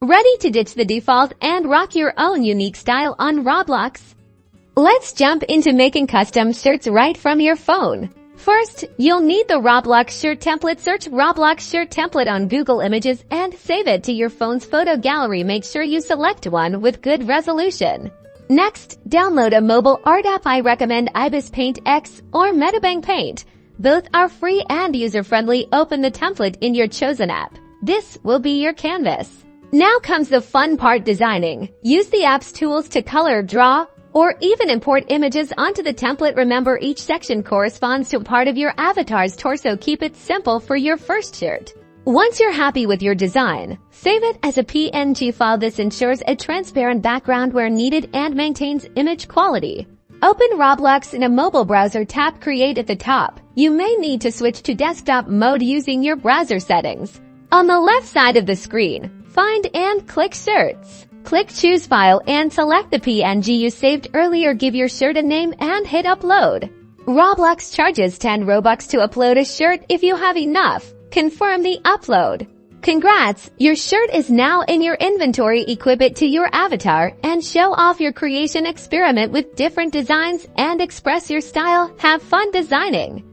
Ready to ditch the default and rock your own unique style on Roblox? Let's jump into making custom shirts right from your phone. First, you'll need the Roblox shirt template. Search Roblox shirt template on Google Images and save it to your phone's photo gallery. Make sure you select one with good resolution. Next, download a mobile art app. I recommend Ibis Paint X or Metabang Paint. Both are free and user-friendly. Open the template in your chosen app. This will be your canvas. Now comes the fun part, designing. Use the app's tools to color, draw, or even import images onto the template. Remember, each section corresponds to a part of your avatar's torso. Keep it simple for your first shirt. Once you're happy with your design, save it as a PNG file. This ensures a transparent background where needed and maintains image quality. Open Roblox in a mobile browser. Tap Create at the top. You may need to switch to desktop mode using your browser settings. On the left side of the screen, find and click Shirts. Click Choose File and select the PNG you saved earlier. Give your shirt a name and hit Upload. Roblox charges 10 Robux to upload a shirt. If you have enough, confirm the upload. Congrats! Your shirt is now in your inventory. Equip it to your avatar and show off your creation. Experiment with different designs and express your style. Have fun designing.